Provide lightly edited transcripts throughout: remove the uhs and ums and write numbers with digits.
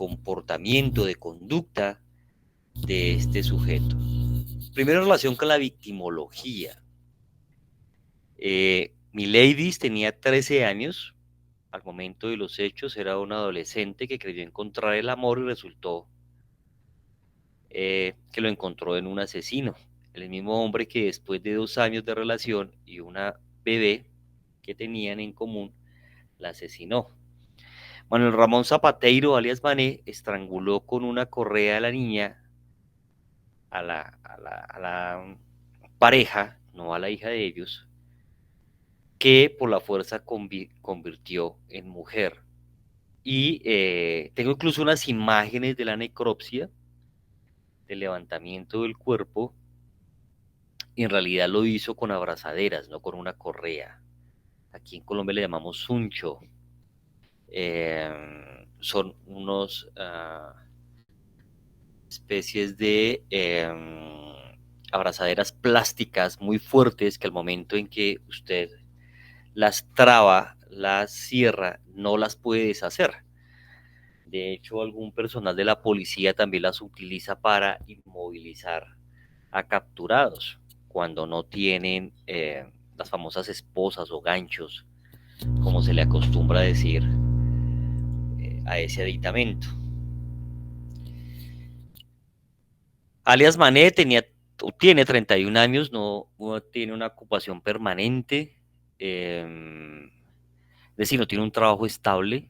comportamiento, de conducta de este sujeto. Primero, en relación con la victimología. Mileidis tenía 13 años. Al momento de los hechos era un adolescente que creyó encontrar el amor y resultó que lo encontró en un asesino. El mismo hombre que después de 2 años de relación y una bebé que tenían en común, la asesinó. Manuel Ramón Zapateiro, alias Mané, estranguló con una correa a la niña, a la pareja, no a la hija de ellos, que por la fuerza convirtió en mujer. Y tengo incluso unas imágenes de la necropsia, del levantamiento del cuerpo, y en realidad lo hizo con abrazaderas, no con una correa. Aquí en Colombia le llamamos suncho. Son unos especies de abrazaderas plásticas muy fuertes que al momento en que usted las traba, las cierra, no las puede deshacer. De hecho, algún personal de la policía también las utiliza para inmovilizar a capturados cuando no tienen las famosas esposas o ganchos, como se le acostumbra decir a ese aditamento. Alias Mané tiene 31 años, no tiene una ocupación permanente, es decir, no tiene un trabajo estable,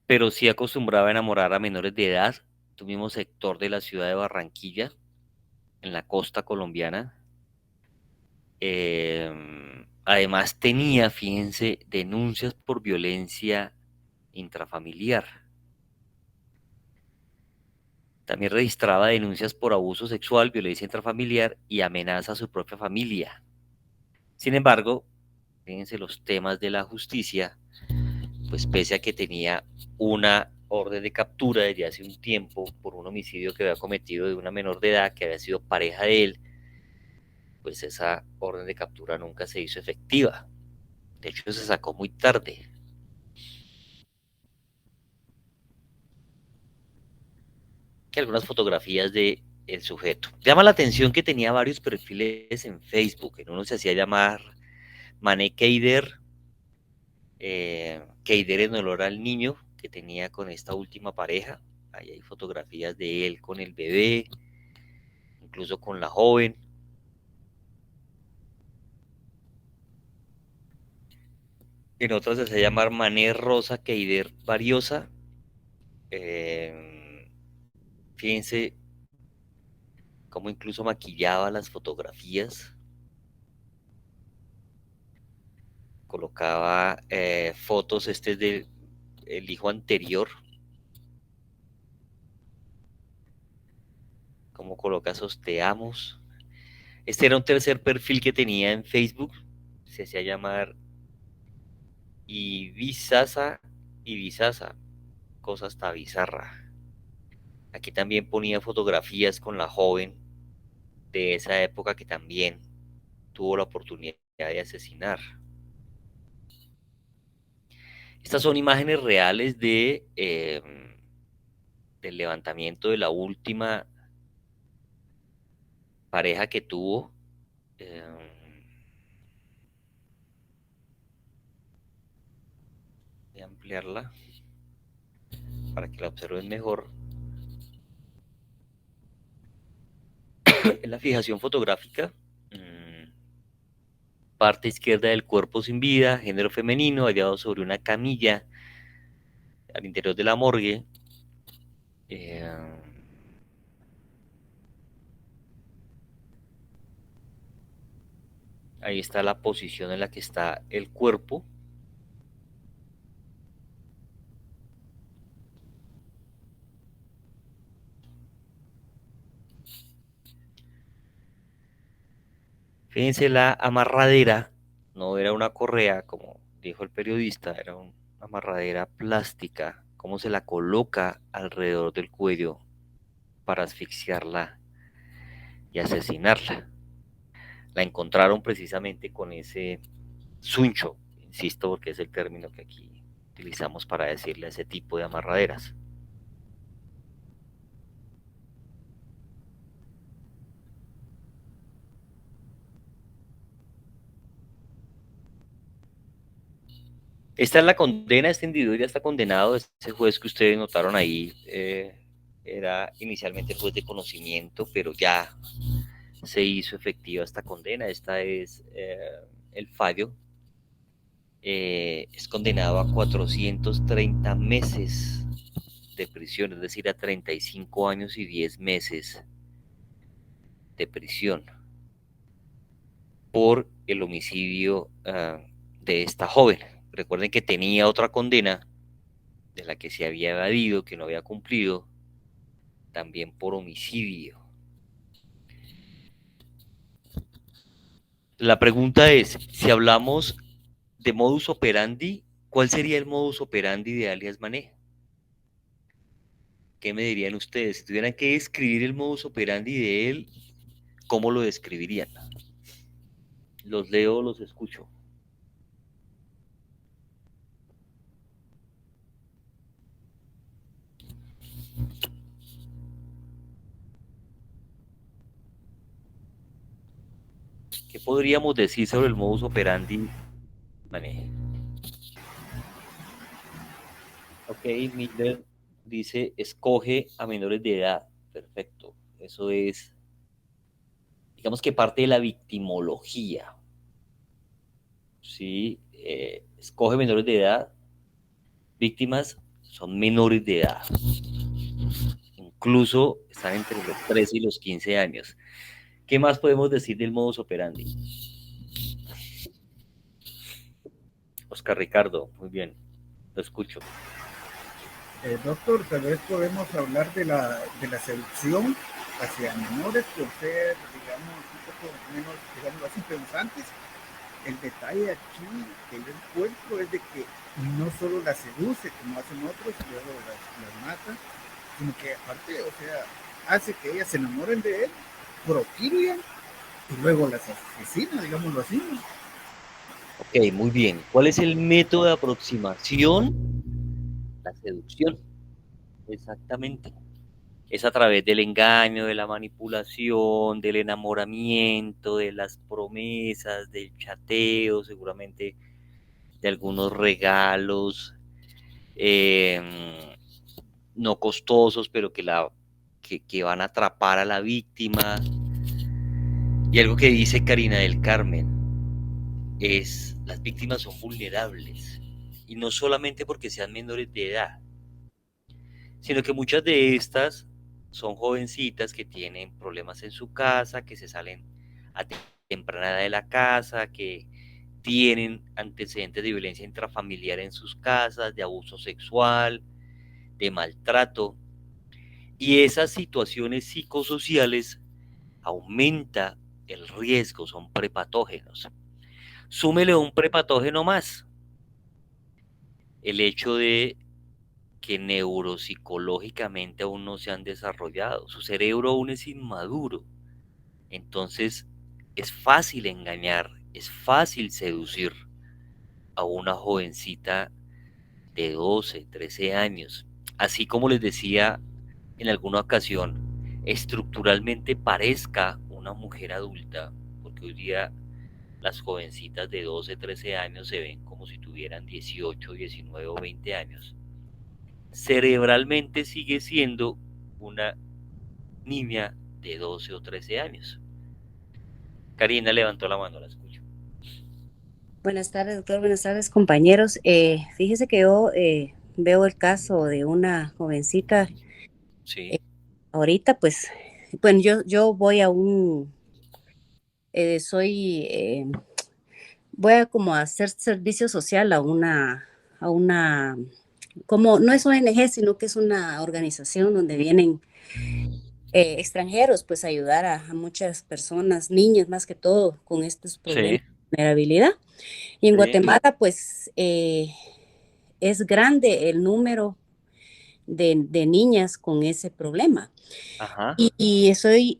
pero sí acostumbraba a enamorar a menores de edad, tu mismo sector de la ciudad de Barranquilla, en la costa colombiana. Además tenía, fíjense, denuncias por violencia intrafamiliar. También registraba denuncias por abuso sexual, violencia intrafamiliar y amenaza a su propia familia. Sin embargo, fíjense los temas de la justicia, pues pese a que tenía una orden de captura desde hace un tiempo por un homicidio que había cometido de una menor de edad que había sido pareja de él, pues esa orden de captura nunca se hizo efectiva. De hecho, se sacó muy tarde. Que algunas fotografías de el sujeto. Llama la atención que tenía varios perfiles en Facebook. En uno se hacía llamar Mané Keider, Keider en honor al niño que tenía con esta última pareja. Ahí hay fotografías de él con el bebé, incluso con la joven. En otro se hacía llamar Mané Rosa Keider Variosa. Eh, Fíjense cómo incluso maquillaba las fotografías, colocaba fotos, este es del el hijo anterior, como coloca esos te amos. Este era un tercer perfil que tenía en Facebook, se hacía llamar Ibizaza, Ibizaza, cosa hasta bizarra. Aquí también ponía fotografías con la joven de esa época que también tuvo la oportunidad de asesinar. Estas son imágenes reales del levantamiento de la última pareja que tuvo. Eh, Voy a ampliarla para que la observen mejor. En la fijación fotográfica, parte izquierda del cuerpo sin vida, género femenino, hallado sobre una camilla al interior de la morgue. Eh, Ahí está la posición en la que está el cuerpo. Fíjense la amarradera, no era una correa, como dijo el periodista, era una amarradera plástica, cómo se la coloca alrededor del cuello para asfixiarla y asesinarla. La encontraron precisamente con ese suncho, insisto porque es el término que aquí utilizamos para decirle a ese tipo de amarraderas. Esta es la condena, este individuo ya está condenado, ese juez que ustedes notaron ahí era inicialmente el juez de conocimiento, pero ya se hizo efectiva esta condena, esta es el fallo, es condenado a 430 meses de prisión, es decir, a 35 años y 10 meses de prisión por el homicidio de esta joven. Recuerden que tenía otra condena de la que se había evadido, que no había cumplido, también por homicidio. La pregunta es, si hablamos de modus operandi, ¿cuál sería el modus operandi de alias Mané? ¿Qué me dirían ustedes? Si tuvieran que describir el modus operandi de él, ¿cómo lo describirían? Los leo, los escucho. ¿Qué podríamos decir sobre el modus operandi, Mané? Ok, Miller dice, escoge a menores de edad. Perfecto. Eso es, digamos que parte de la victimología. Sí, escoge menores de edad. Víctimas son menores de edad. Incluso están entre los 13 y los 15 años. ¿Qué más podemos decir del modus operandi? Oscar Ricardo, muy bien, lo escucho. Doctor, tal vez podemos hablar de la seducción hacia menores por ser, digamos, un poco menos, digamos así, pensantes. El detalle aquí que yo encuentro es de que no solo las seduce como hacen otros y luego las mata, sino que aparte, o sea, hace que ellas se enamoren de él, procrean y luego las asesina, digámoslo así, ¿no? Ok, muy bien. ¿Cuál es el método de aproximación? La seducción, exactamente. Es a través del engaño, de la manipulación, del enamoramiento, de las promesas, del chateo, seguramente de algunos regalos no costosos, pero que van a atrapar a la víctima. Y algo que dice Karina del Carmen es, las víctimas son vulnerables, y no solamente porque sean menores de edad, sino que muchas de estas son jovencitas que tienen problemas en su casa, que se salen a temprana edad de la casa, que tienen antecedentes de violencia intrafamiliar en sus casas, de abuso sexual, de maltrato, y esas situaciones psicosociales aumenta el riesgo, son prepatógenos. Súmele un prepatógeno más, el hecho de que neuropsicológicamente aún no se han desarrollado, su cerebro aún es inmaduro, entonces es fácil engañar, es fácil seducir a una jovencita de 12, 13 años, así como les decía en alguna ocasión, estructuralmente parezca una mujer adulta, porque hoy día las jovencitas de 12, 13 años se ven como si tuvieran 18, 19 o 20 años. Cerebralmente sigue siendo una niña de 12 o 13 años. Karina levantó la mano, la escucho. Buenas tardes, doctor. Buenas tardes, compañeros. Fíjese que yo veo el caso de una jovencita. Sí, eh, Ahorita, pues, bueno, yo voy a soy, voy a como a hacer servicio social a una, como no es ONG, sino que es una organización donde vienen extranjeros, pues, a ayudar a muchas personas, niños más que todo, con estos problemas sí, de vulnerabilidad. Y en sí. Guatemala, pues, es grande el número de niñas con ese problema. Ajá, Y soy,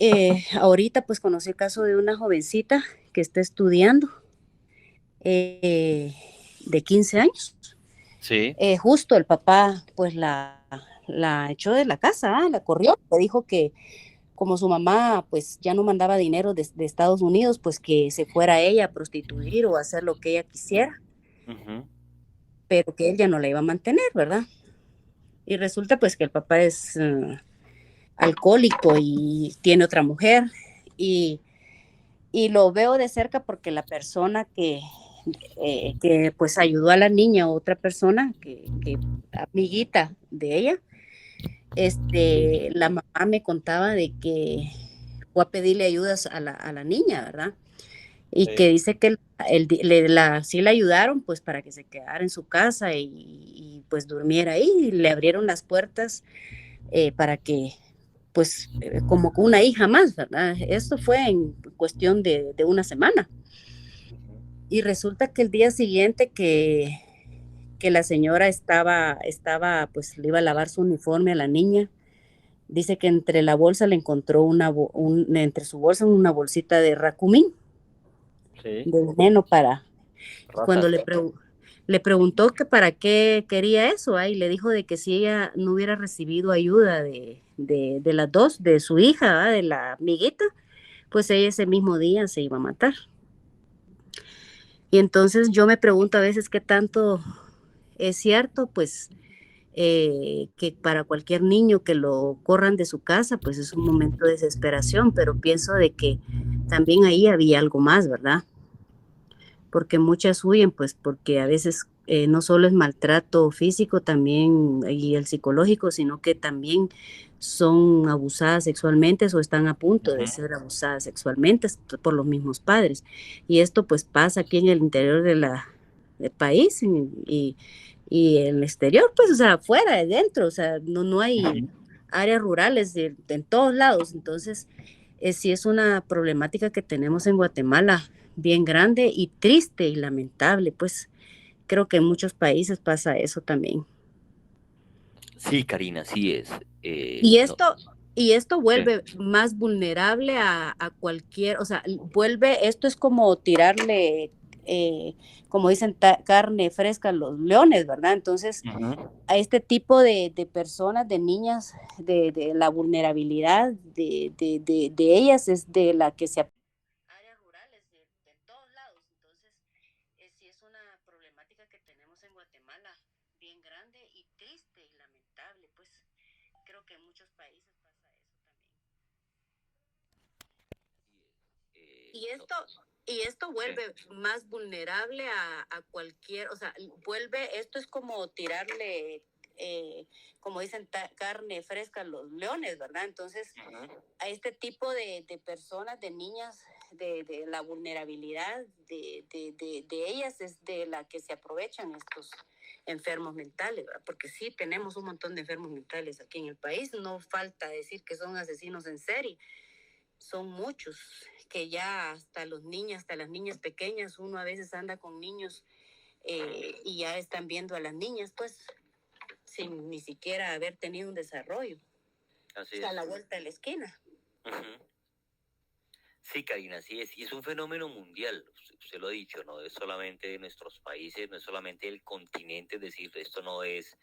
ahorita pues conocí el caso de una jovencita que está estudiando, de 15 años, Sí. Justo el papá pues la echó de la casa, la corrió, le dijo que como su mamá pues ya no mandaba dinero de Estados Unidos, pues que se fuera ella a prostituir o a hacer lo que ella quisiera, Ujú. pero que él ya no la iba a mantener, ¿verdad? Y resulta pues que el papá es alcohólico y tiene otra mujer y, y lo veo de cerca porque la persona que pues ayudó a la niña, otra persona que amiguita de ella, la mamá me contaba de que fue a pedirle ayudas a la niña, ¿verdad? Y Sí. que dice que sí le ayudaron pues para que se quedara en su casa y pues durmiera ahí, y le abrieron las puertas para que pues como una hija más, ¿verdad? Esto fue en cuestión de una semana. Y resulta que el día siguiente que la señora pues le iba a lavar su uniforme a la niña, dice que entre la bolsa le encontró entre su bolsa una bolsita de racumín, Sí. de veneno para, y cuando Ratas. le preguntó que para qué quería eso, y le dijo de que si ella no hubiera recibido ayuda de las dos, de su hija, de la amiguita, pues ella ese mismo día se iba a matar. Y entonces yo me pregunto a veces qué tanto es cierto, pues que para cualquier niño que lo corran de su casa, pues es un momento de desesperación, pero pienso de que también ahí había algo más, ¿verdad? Porque muchas huyen, pues porque a veces no solo es maltrato físico también y el psicológico, sino que también son abusadas sexualmente o están a punto de Ujú. ser abusadas sexualmente por los mismos padres. Y esto pues pasa aquí en el interior del país y en el exterior, pues, o sea, afuera, dentro, o sea, no hay áreas rurales en todos lados. Entonces, sí es una problemática que tenemos en Guatemala bien grande y triste y lamentable, pues creo que en muchos países pasa eso también. Sí, Karina, así es. Y No, esto sí. vuelve más vulnerable a cualquier, o sea, esto es como tirarle, como dicen, carne fresca a los leones, ¿verdad? Entonces, Ujú. a este tipo de personas, de niñas, de la vulnerabilidad de ellas es de la que se áreas rurales de todos lados. Entonces, sí es una problemática que tenemos en Guatemala bien grande y triste y lamentable, pues creo que en muchos países pasa eso también. Y No, esto sí. vuelve más vulnerable a cualquier, o sea, esto es como tirarle, como dicen, carne fresca a los leones, ¿verdad? Entonces, Ujú. a este tipo de personas, de niñas, de la vulnerabilidad de ellas es de la que se aprovechan estos enfermos mentales, ¿verdad? Porque sí, tenemos un montón de enfermos mentales aquí en el país, no falta decir que son asesinos en serie, son muchos, que ya hasta los niños, hasta las niñas pequeñas, uno a veces anda con niños y ya están viendo a las niñas, pues, sin ni siquiera haber tenido un desarrollo. Así Está a es. la vuelta de la esquina. Ujú. Sí, Karina, así es. Y es un fenómeno mundial. Usted lo ha dicho, no es solamente de nuestros países, no es solamente del continente, es decir, esto no es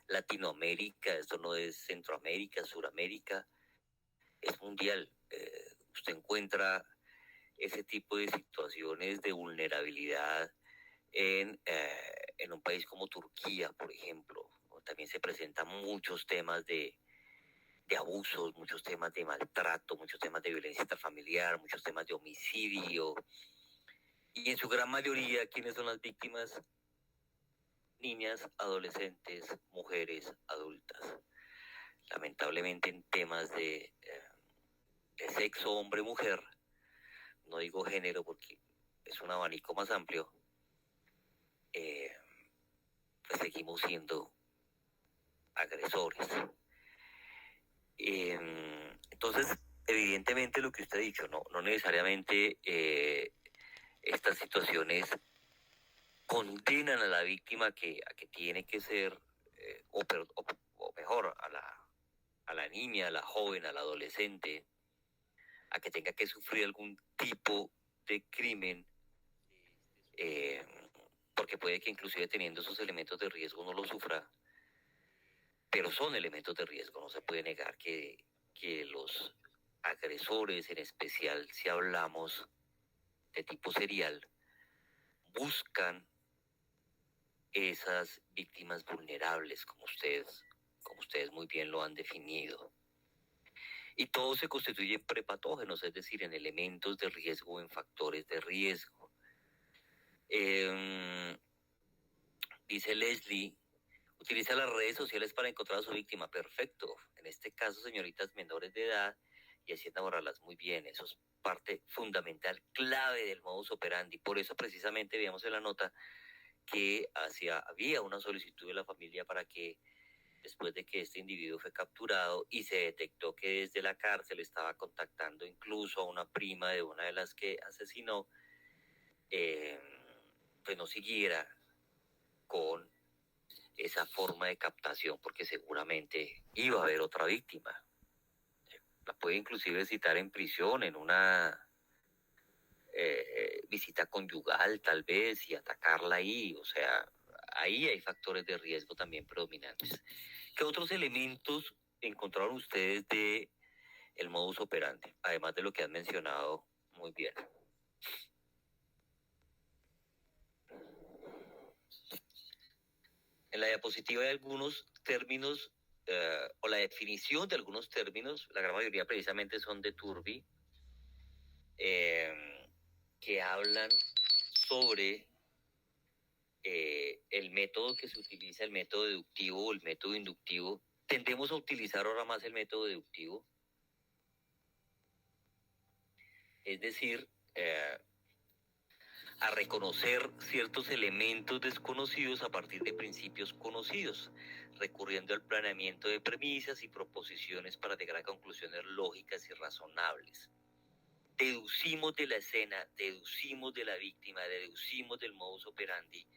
Latinoamérica, esto no es Centroamérica, Suramérica, es mundial. Usted encuentra ese tipo de situaciones de vulnerabilidad en un país como Turquía, por ejemplo. También se presentan muchos temas de abusos, muchos temas de maltrato, muchos temas de violencia intrafamiliar, muchos temas de homicidio. Y en su gran mayoría, ¿quiénes son las víctimas? Niñas, adolescentes, mujeres, adultas. Lamentablemente en temas de sexo, hombre, mujer, no digo género porque es un abanico más amplio, eh, pues seguimos siendo agresores. Entonces, evidentemente lo que usted ha dicho, no necesariamente estas situaciones condenan a la víctima a que tiene que ser, o mejor, a la niña, a la joven, al adolescente, a que tenga que sufrir algún tipo de crimen, eh, porque puede que inclusive teniendo esos elementos de riesgo no lo sufra, pero son elementos de riesgo. No se puede negar que los agresores, en especial si hablamos de tipo serial, buscan esas víctimas vulnerables, como ustedes muy bien lo han definido. Y todo se constituye en prepatógenos, es decir, en elementos de riesgo o en factores de riesgo. Dice Leslie, utiliza las redes sociales para encontrar a su víctima. Perfecto. En este caso, señoritas menores de edad, y así enamorarlas muy bien. Eso es parte fundamental, clave del modus operandi. Por eso precisamente veíamos en la nota que había una solicitud de la familia para que, después de que este individuo fue capturado y se detectó que desde la cárcel estaba contactando incluso a una prima de una de las que asesinó, pues no siguiera con esa forma de captación, porque seguramente iba a haber otra víctima. La puede inclusive citar en prisión, en una visita conyugal tal vez, y atacarla ahí. O sea, ahí hay factores de riesgo también predominantes. ¿Qué otros elementos encontraron ustedes de el modus operandi, además de lo que han mencionado muy bien? En la diapositiva hay algunos términos o la definición de algunos términos, la gran mayoría precisamente son de Turbi, que hablan sobre el método que se utiliza, el método deductivo o el método inductivo. Tendemos a utilizar ahora más el método deductivo, es decir, a reconocer ciertos elementos desconocidos a partir de principios conocidos, recurriendo al planeamiento de premisas y proposiciones para llegar a conclusiones lógicas y razonables. Deducimos de la escena, deducimos de la víctima, deducimos del modus operandi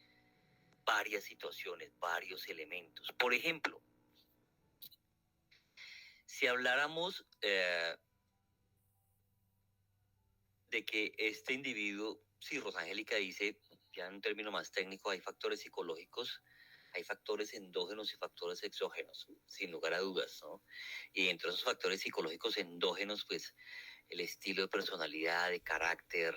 varias situaciones, varios elementos. Por ejemplo, si habláramos de que este individuo, si Rosangélica dice, ya en un término más técnico, hay factores psicológicos, hay factores endógenos y factores exógenos, sin lugar a dudas, ¿no? Y entre esos factores psicológicos endógenos, pues el estilo de personalidad, de carácter,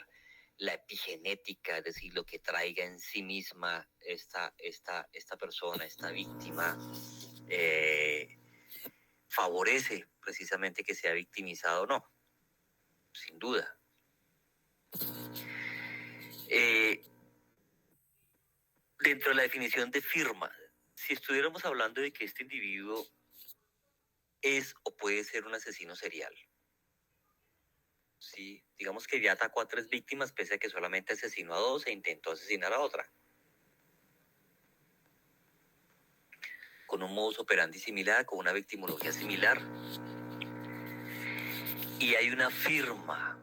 la epigenética, es decir, lo que traiga en sí misma esta persona, esta víctima, favorece precisamente que sea victimizado o no, sin duda. Dentro de la definición de firma, si estuviéramos hablando de que este individuo es o puede ser un asesino serial, ¿sí? Digamos que ya atacó a 3 víctimas pese a que solamente asesinó a 2 e intentó asesinar a otra, con un modus operandi similar, con una victimología similar, y hay una firma.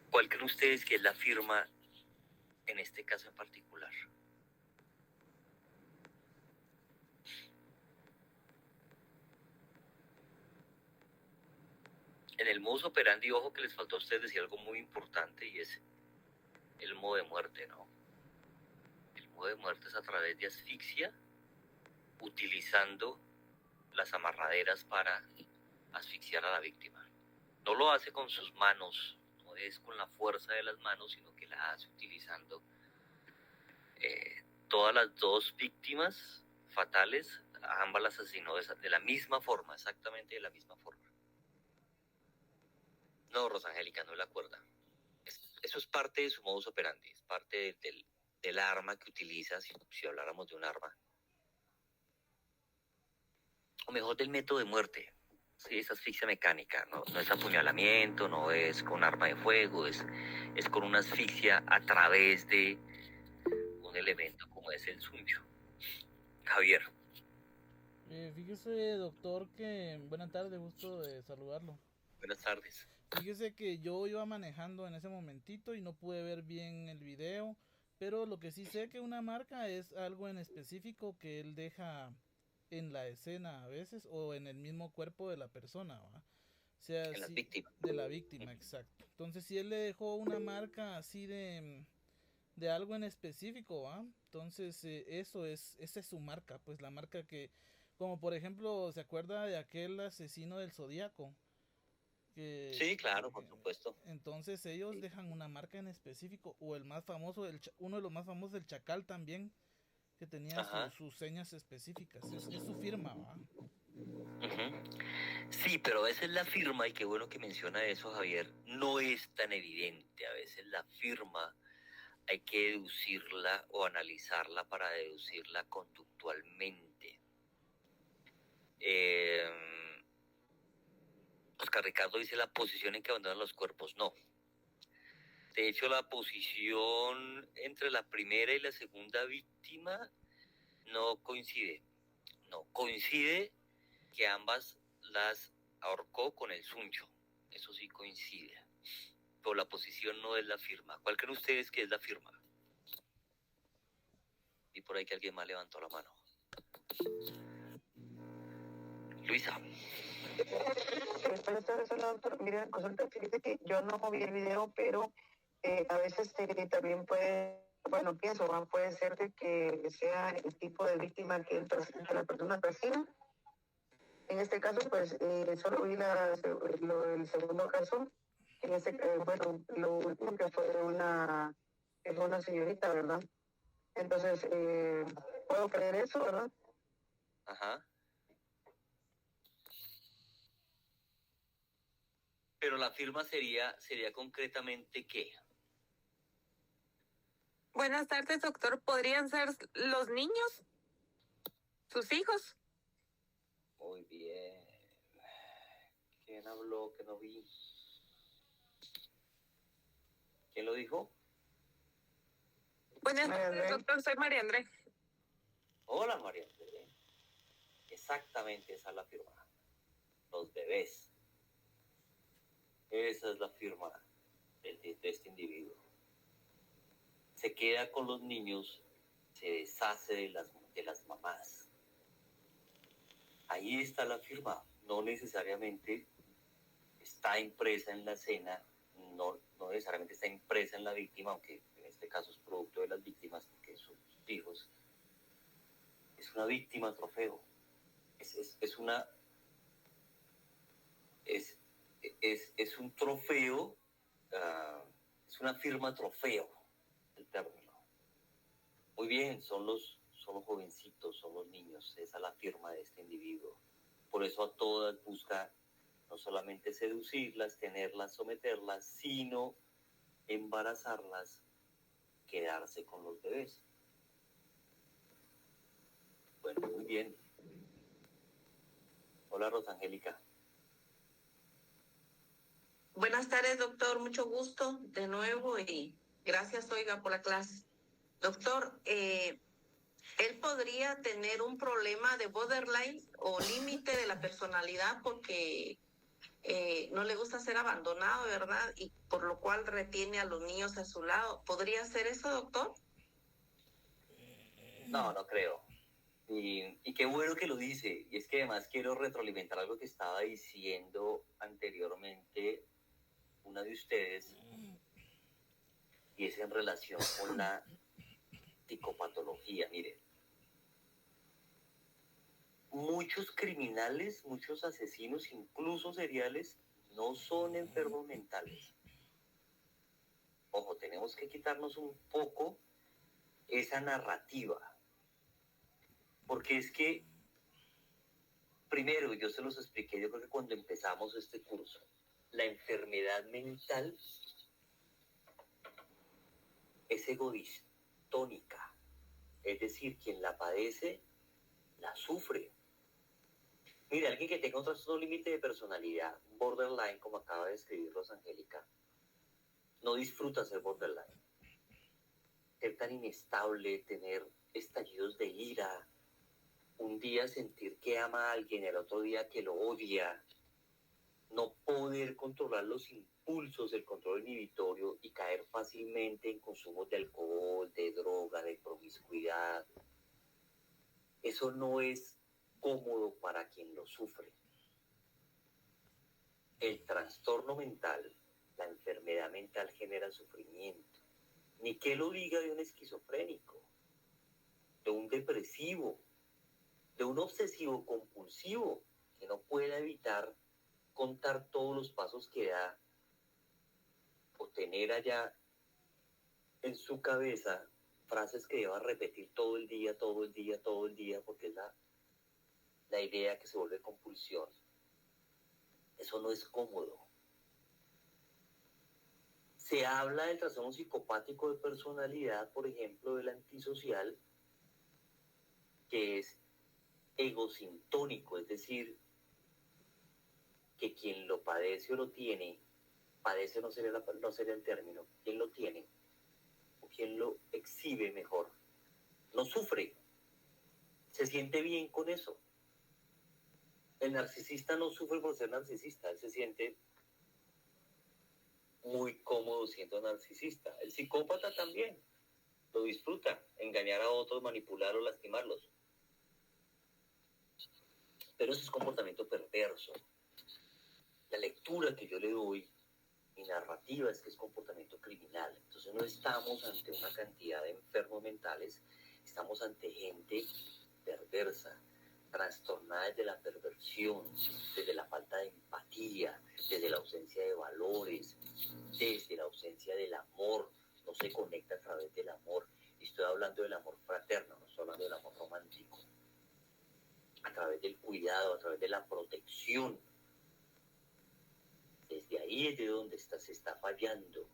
¿Cuál creen ustedes que es la firma en este caso en particular? En el modus operandi, ojo que les faltó a ustedes decir algo muy importante, y es el modo de muerte, ¿no? El modo de muerte es a través de asfixia, utilizando las amarraderas para asfixiar a la víctima. No lo hace con sus manos, no es con la fuerza de las manos, sino que la hace utilizando todas las 2 víctimas fatales, ambas las asesinó de la misma forma, exactamente de la misma forma. No, Rosangélica, no es la cuerda. Eso es parte de su modus operandi, es parte del arma que utiliza, si habláramos de un arma. O mejor, del método de muerte. Sí, es asfixia mecánica, no es apuñalamiento, no es con arma de fuego, es con una asfixia a través de un elemento como es el suyo. Javier. Fíjese, doctor, que buenas tardes, gusto de saludarlo. Buenas tardes. Fíjese que yo iba manejando en ese momentito y no pude ver bien el video, pero lo que sí sé que una marca es algo en específico que él deja en la escena a veces o en el mismo cuerpo de la persona, ¿va? sea, En las víctimas. de la víctima, exacto. Entonces, si él le dejó una marca así de algo en específico, ¿va? Entonces, esa es su marca, pues la marca que, como por ejemplo, ¿se acuerda de aquel asesino del Zodíaco? Sí, claro, por supuesto. Entonces ellos Sí. dejan una marca en específico, o el más famoso, uno de los más famosos, el Chacal también, que tenía Ajá. sus señas específicas, es su firma, ¿va? Ujú. Sí, pero a veces la firma, y qué bueno que menciona eso, Javier, no es tan evidente. A veces la firma hay que deducirla o analizarla para deducirla conductualmente. Oscar Ricardo dice la posición en que abandonan los cuerpos. No. De hecho, la posición entre la primera y la segunda víctima no coincide. No, coincide que ambas las ahorcó con el suncho. Eso sí coincide. Pero la posición no es la firma. ¿Cuál creen ustedes que es la firma? Y por ahí que alguien más levantó la mano. Luisa. Buenas tardes, hola doctor. Mira, consulta, fíjate que yo no vi el video, pero a veces también puede, bueno, pienso, ¿no? Puede ser de que sea el tipo de víctima que la persona percibe. En este caso, pues solo vi el segundo caso, en bueno, lo último que fue una señorita, ¿verdad? Entonces, puedo creer eso, ¿verdad? Ajá. Pero la firma sería concretamente ¿qué? Buenas tardes, doctor. ¿Podrían ser los niños? ¿Sus hijos? Muy bien. ¿Quién habló que no vi? ¿Quién lo dijo? Buenas tardes, doctor. Soy María André. Hola, María André. Exactamente esa es la firma. Los bebés. Esa es la firma de este individuo. Se queda con los niños, se deshace de las mamás. Ahí está la firma. No necesariamente está impresa en la escena, no necesariamente está impresa en la víctima, aunque en este caso es producto de las víctimas, porque son sus hijos. Es una víctima trofeo. Es un trofeo, es una firma trofeo, el término. Muy bien, son los jovencitos, son los niños, esa es la firma de este individuo. Por eso a todas busca no solamente seducirlas, tenerlas, someterlas, sino embarazarlas, quedarse con los bebés. Bueno, muy bien. Hola, Rosangélica. Buenas tardes, doctor. Mucho gusto de nuevo y gracias, oiga, por la clase. Doctor, él podría tener un problema de borderline o límite de la personalidad porque no le gusta ser abandonado, ¿verdad? Y por lo cual retiene a los niños a su lado. ¿Podría ser eso, doctor? No, no creo. Y qué bueno que lo dice. Y es que además quiero retroalimentar algo que estaba diciendo anteriormente una de ustedes, y es en relación con la psicopatología. Mire, muchos criminales, muchos asesinos, incluso seriales, no son enfermos mentales. Ojo, tenemos que quitarnos un poco esa narrativa, porque es que, primero, yo se los expliqué, yo creo que cuando empezamos este curso, la enfermedad mental es egodistónica, es decir, quien la padece, la sufre. Mira, alguien que tenga un trastorno límite de personalidad, borderline, como acaba de describir Rosangélica, no disfruta ser borderline. Ser tan inestable, tener estallidos de ira, un día sentir que ama a alguien, el otro día que lo odia, no poder controlar los impulsos, el control inhibitorio y caer fácilmente en consumos de alcohol, de droga, de promiscuidad. Eso no es cómodo para quien lo sufre. el trastorno mental, la enfermedad mental genera sufrimiento. Ni qué lo diga de un esquizofrénico, de un depresivo, de un obsesivo compulsivo que no pueda evitar contar todos los pasos que da o tener allá en su cabeza frases que deba repetir todo el día, todo el día, todo el día, porque es la idea que se vuelve compulsión. Eso no es cómodo. Se habla del trastorno psicopático de personalidad, por ejemplo, del antisocial, que es egosintónico, es decir, que quien lo padece o lo tiene, padece no sería el término, quien lo tiene o quien lo exhibe mejor, no sufre, se siente bien con eso. El narcisista no sufre por ser narcisista, él se siente muy cómodo siendo narcisista. El psicópata también lo disfruta, engañar a otros, manipular o lastimarlos. Pero eso es comportamiento perverso. La lectura que yo le doy, mi narrativa, es que es comportamiento criminal. Entonces no estamos ante una cantidad de enfermos mentales, estamos ante gente perversa, trastornada desde la perversión, desde la falta de empatía, desde la ausencia de valores, desde la ausencia del amor. No se conecta a través del amor. Estoy hablando del amor fraterno, no estoy hablando del amor romántico. A través del cuidado, a través de la protección. Desde ahí es de donde se está fallando.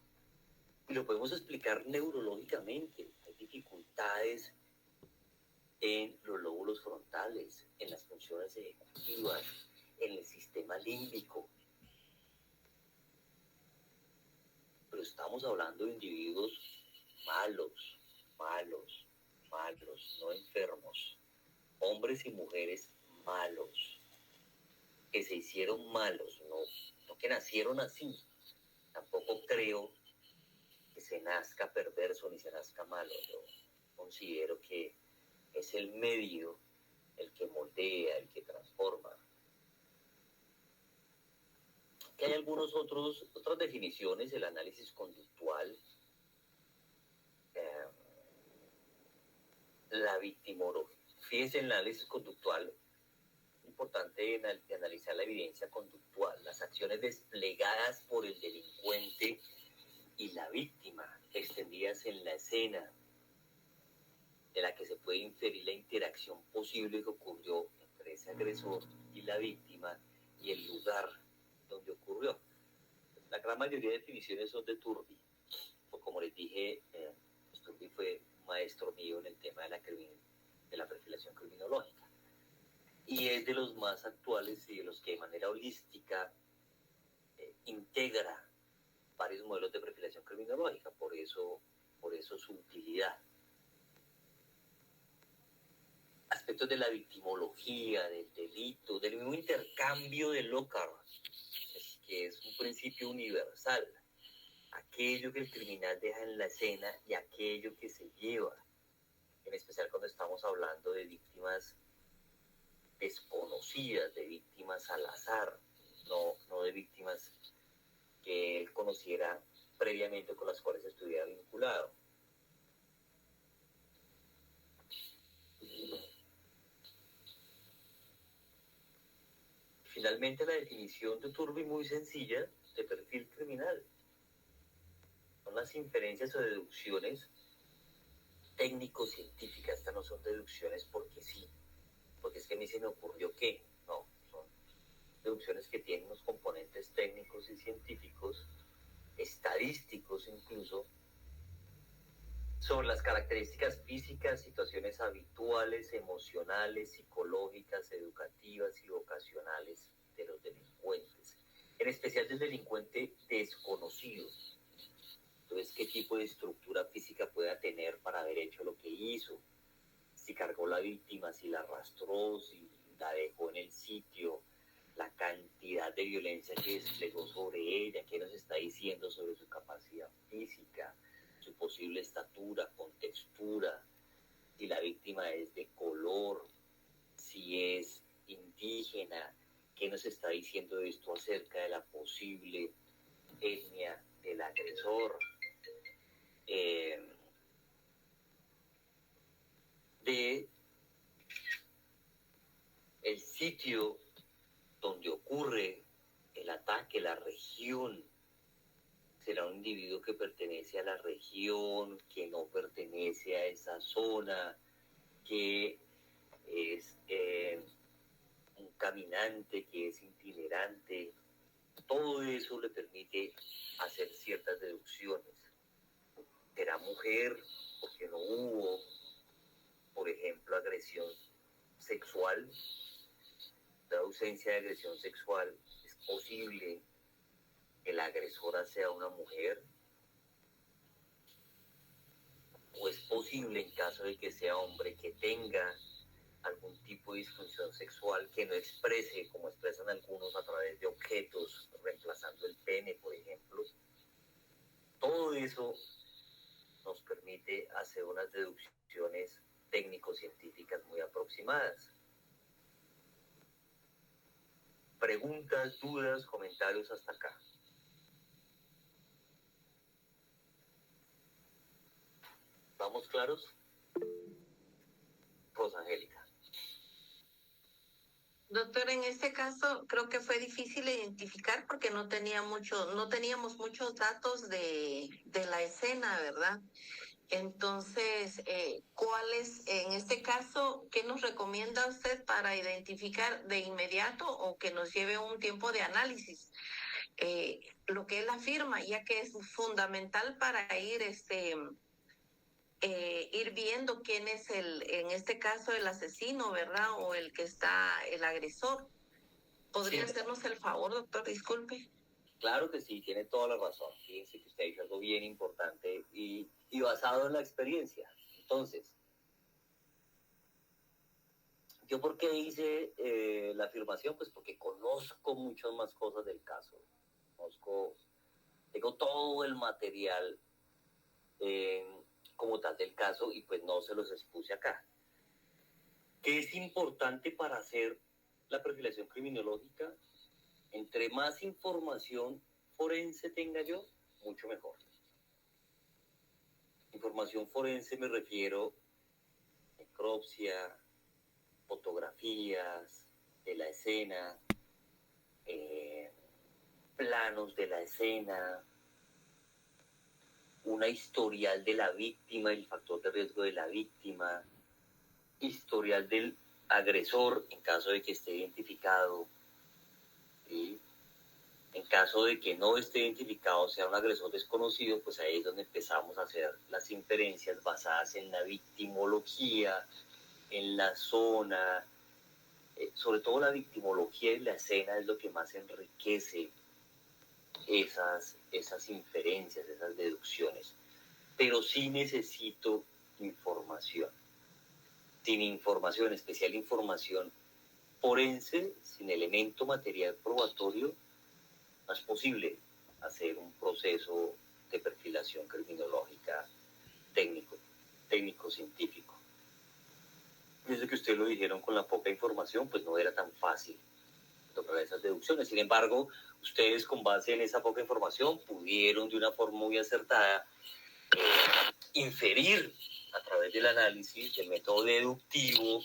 Y lo podemos explicar neurológicamente. Hay dificultades en los lóbulos frontales, en las funciones ejecutivas, en el sistema límbico. Pero estamos hablando de individuos malos, no enfermos. Hombres y mujeres malos, que se hicieron malos, no que nacieron así. Tampoco creo que se nazca perverso ni se nazca malo. Yo considero que es el medio el que moldea, el que transforma. Que hay otras definiciones, el análisis conductual, la victimología. Fíjense, en el análisis conductual, es importante de analizar la evidencia conductual, las acciones desplegadas por el delincuente y la víctima, extendidas en la escena, de la que se puede inferir la interacción posible que ocurrió entre ese agresor y la víctima y el lugar donde ocurrió. La gran mayoría de definiciones son de Turbi. O como les dije, Turbi fue maestro mío en el tema de la perfilación criminológica. Y es de los más actuales y de los que de manera holística integra varios modelos de perfilación criminológica, por eso su utilidad. Aspectos de la victimología, del delito, del mismo intercambio de Lockhart, que es un principio universal, aquello que el criminal deja en la escena y aquello que se lleva, en especial cuando estamos hablando de víctimas desconocidas, de víctimas al azar, no de víctimas que él conociera previamente, con las cuales estuviera vinculado. Finalmente, la definición de Turbi, muy sencilla, de perfil criminal. Son las inferencias o deducciones técnico-científicas. Estas no son deducciones porque sí, porque es que a mí se me ocurrió que, no, son deducciones que tienen unos componentes técnicos y científicos, estadísticos incluso, sobre las características físicas, situaciones habituales, emocionales, psicológicas, educativas y vocacionales de los delincuentes, en especial del delincuente desconocido. Entonces, ¿qué tipo de estructura física pueda tener para haber hecho lo que hizo? Si cargó la víctima, si la arrastró, si la dejó en el sitio, la cantidad de violencia que desplegó sobre ella, qué nos está diciendo sobre su capacidad física, su posible estatura, contextura, si la víctima es de color, si es indígena, ¿Qué nos está diciendo esto acerca de la posible etnia del agresor? De el sitio donde ocurre el ataque, la región. ¿Será un individuo que pertenece a la región, que no pertenece a esa zona, que es un caminante, que es itinerante? Todo eso le permite hacer ciertas deducciones. ¿Será mujer porque no hubo, por ejemplo, agresión sexual? La ausencia de agresión sexual, ¿es posible que la agresora sea una mujer? ¿O es posible, en caso de que sea hombre, que tenga algún tipo de disfunción sexual que no exprese, como expresan algunos, a través de objetos, reemplazando el pene, por ejemplo? Todo eso nos permite hacer unas deducciones técnico-científicas muy aproximadas. Preguntas, dudas, comentarios hasta acá. ¿Vamos claros? Rosangélica. Doctor, en este caso creo que fue difícil identificar porque no teníamos muchos datos de la escena, ¿verdad? Entonces, en este caso, qué nos recomienda usted para identificar de inmediato o que nos lleve un tiempo de análisis? Lo que es la firma, ya que es fundamental para ir viendo quién es en este caso, el asesino, ¿verdad? O el que está, el agresor. ¿Podría hacernos el favor, doctor? Disculpe. Claro que sí, tiene toda la razón. Fíjense que usted dice algo bien importante y basado en la experiencia. Entonces, ¿yo por qué hice la afirmación? Pues porque conozco muchas más cosas del caso. Tengo todo el material como tal del caso y pues no se los expuse acá. ¿Qué es importante para hacer la perfilación criminológica? Entre más información forense tenga yo, mucho mejor. Información forense me refiero a necropsia, fotografías de la escena, planos de la escena, una historial de la víctima, el factor de riesgo de la víctima, historial del agresor en caso de que esté identificado, ¿sí? En caso de que no esté identificado, sea un agresor desconocido, pues ahí es donde empezamos a hacer las inferencias basadas en la victimología, en la zona. Sobre todo la victimología y la escena es lo que más enriquece esas inferencias, esas deducciones. Pero sí necesito información. Sin información, especial información forense, sin elemento material probatorio, no es posible hacer un proceso de perfilación criminológica técnico-científico. Desde que usted lo dijeron con la poca información, pues no era tan fácil lograr esas deducciones. Sin embargo, ustedes con base en esa poca información pudieron de una forma muy acertada inferir a través del análisis del método deductivo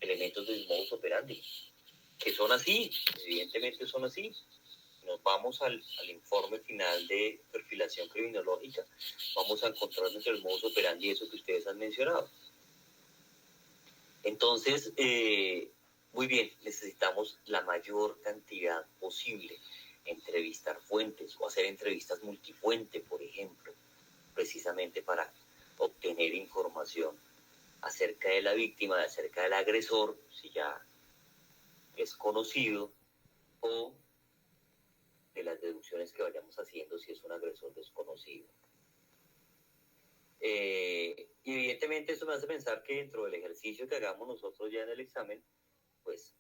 elementos del modus operandi, que son así, evidentemente son así. Nos vamos al informe final de perfilación criminológica, vamos a encontrar entre el modus operandi eso que ustedes han mencionado. Entonces, muy bien, necesitamos la mayor cantidad posible, entrevistar fuentes o hacer entrevistas multifuente, por ejemplo, precisamente para obtener información acerca de la víctima, acerca del agresor, si ya es conocido, o de las deducciones que vayamos haciendo si es un agresor desconocido. Y evidentemente eso me hace pensar que dentro del ejercicio que hagamos nosotros ya en el examen, pues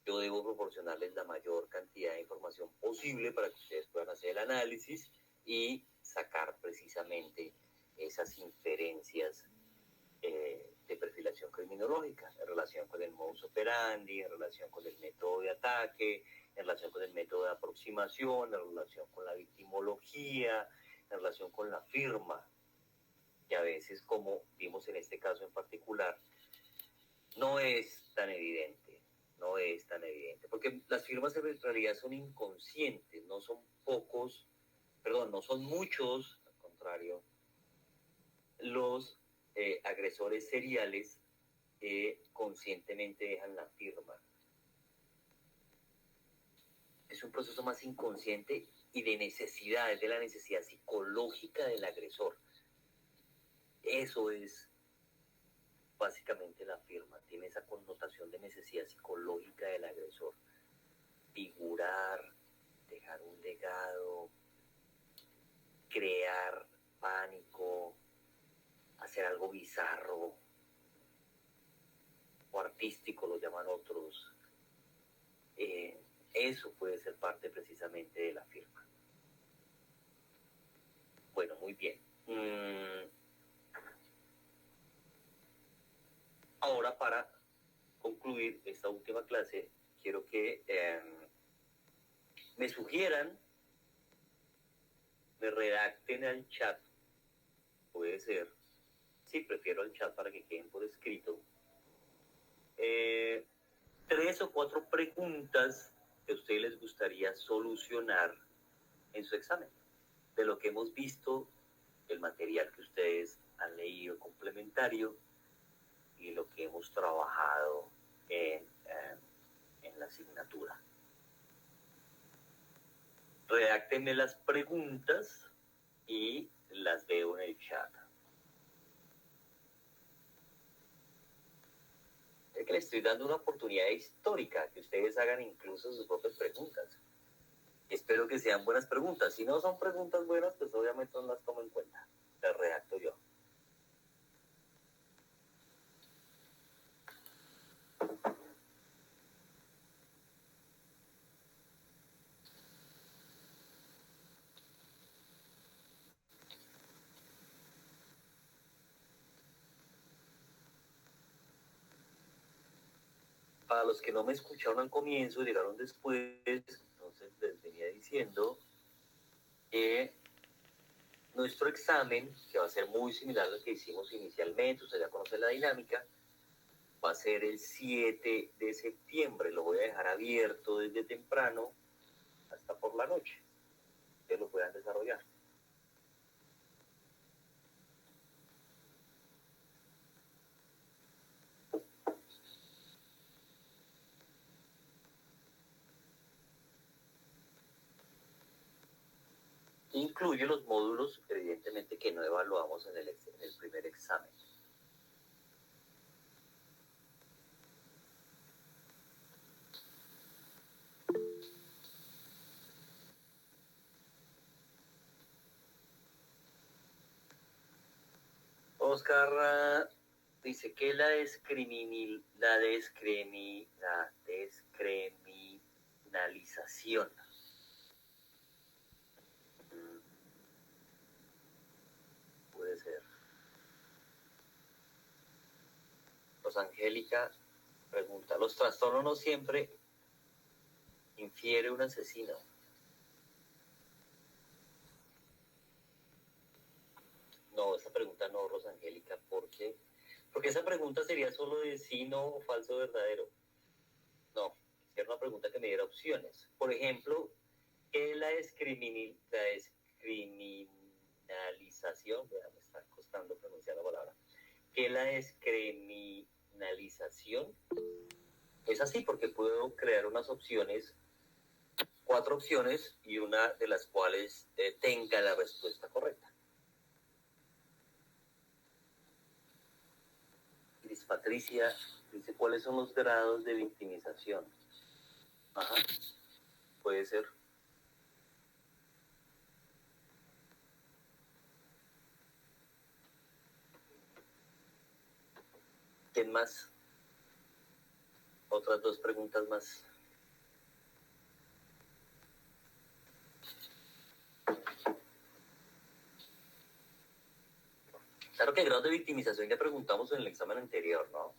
yo debo proporcionarles la mayor cantidad de información posible para que ustedes puedan hacer el análisis y sacar precisamente esas inferencias de perfilación criminológica, en relación con el modus operandi, en relación con el método de ataque, en relación con el método de aproximación, en relación con la victimología, en relación con la firma, que a veces, como vimos en este caso en particular, no es tan evidente, porque las firmas en realidad son inconscientes, no son muchos, al contrario, los agresores seriales conscientemente dejan la firma. Es un proceso más inconsciente y de necesidad, es de la necesidad psicológica del agresor. Eso es básicamente la firma, tiene esa connotación de necesidad psicológica del agresor. Figurar, dejar un legado, crear pánico, hacer algo bizarro o artístico, lo llaman otros. Eso puede ser parte precisamente de la firma. Bueno, muy bien. Ahora, para concluir esta última clase, quiero que me sugieran, me redacten al chat, puede ser, sí, prefiero el chat para que queden por escrito, 3 o 4 preguntas que a ustedes les gustaría solucionar en su examen, de lo que hemos visto, el material que ustedes han leído complementario y lo que hemos trabajado en la asignatura. Redáctenme las preguntas y las veo en el chat. Es que les estoy dando una oportunidad histórica, que ustedes hagan incluso sus propias preguntas. Espero que sean buenas preguntas. Si no son preguntas buenas, pues obviamente no las tomo en cuenta. Las redacto yo. Para los que no me escucharon al comienzo, llegaron después, entonces les venía diciendo que nuestro examen, que va a ser muy similar al que hicimos inicialmente, usted ya conoce la dinámica, va a ser el 7 de septiembre. Lo voy a dejar abierto desde temprano hasta por la noche, que lo puedan desarrollar. Incluye los módulos, evidentemente, que no evaluamos en el primer examen. Oscar dice que la descriminalización. Puede ser. Angélica pregunta, ¿los trastornos no siempre infiere un asesino? No, esa pregunta no, Rosangélica, porque esa pregunta sería solo de sí, no o falso verdadero. No, era una pregunta que me diera opciones. Por ejemplo, ¿qué es la descriminalización? Me está costando pronunciar la palabra. ¿Qué es la descriminalización? Es así porque puedo crear unas opciones, 4 opciones, y una de las cuales tenga la respuesta correcta. Cris Patricia dice, ¿cuáles son los grados de victimización? Ajá, puede ser. ¿Quién más? Otras 2 preguntas más. Claro que grados de victimización ya preguntamos en el examen anterior, ¿no?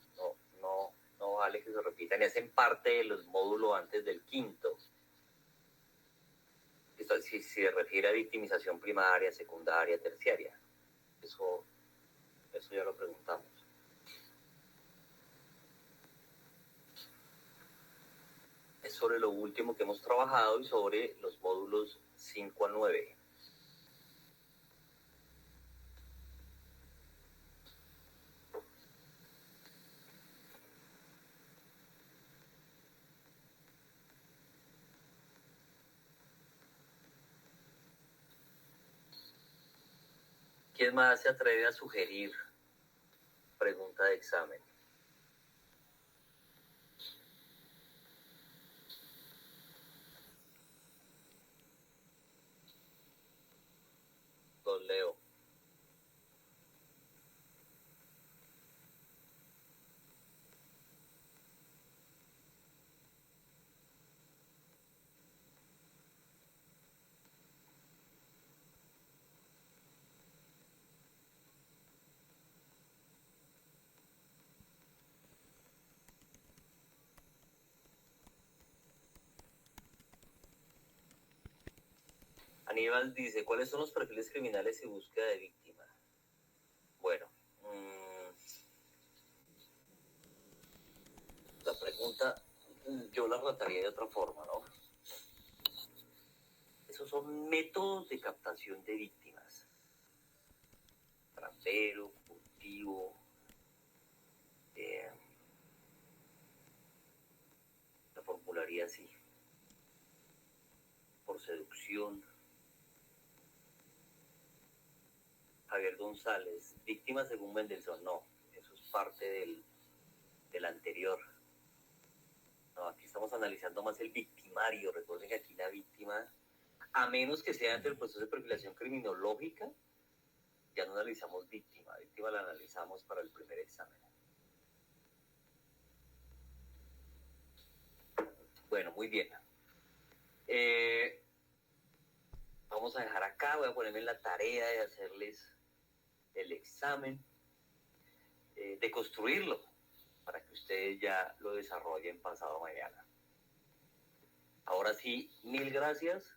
No vale que se repitan y hacen parte de los módulos antes del quinto. Esto, si se refiere a victimización primaria, secundaria, terciaria. Eso ya lo preguntamos. Es sobre lo último que hemos trabajado y sobre los módulos 5 a 9. ¿Quién más se atreve a sugerir pregunta de examen? Los leo. Aníbal dice, ¿cuáles son los perfiles criminales y búsqueda de víctima? Bueno, la pregunta yo la trataría de otra forma, ¿no? Esos son métodos de captación de víctimas. Trampero, cultivo, la formularía así. Por seducción. Javier González, víctima según Mendelssohn, no, eso es parte del anterior. No, aquí estamos analizando más el victimario. Recuerden que aquí la víctima, a menos que sea dentro del proceso de perfilación criminológica, ya no analizamos víctima. Víctima la analizamos para el primer examen. Bueno, muy bien. Vamos a dejar acá, voy a ponerme en la tarea de hacerles el examen, de construirlo, para que ustedes ya lo desarrollen pasado mañana. Ahora sí, mil gracias.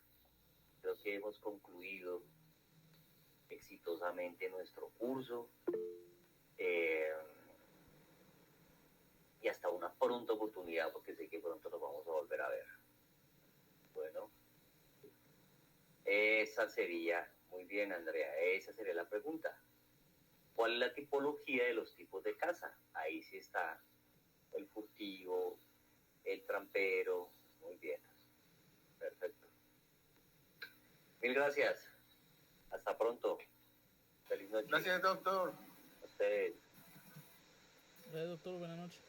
Creo que hemos concluido exitosamente nuestro curso. Y hasta una pronta oportunidad, porque sé que pronto nos vamos a volver a ver. Bueno, esa sería, muy bien Andrea, esa sería la pregunta. ¿Cuál es la tipología de los tipos de casa? Ahí sí está el furtivo, el trampero. Muy bien, perfecto. Mil gracias. Hasta pronto. Feliz noche. Gracias, doctor. A ustedes. Doctor, buenas noches.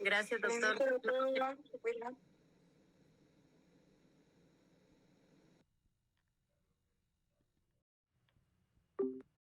Gracias, doctor. Doctor.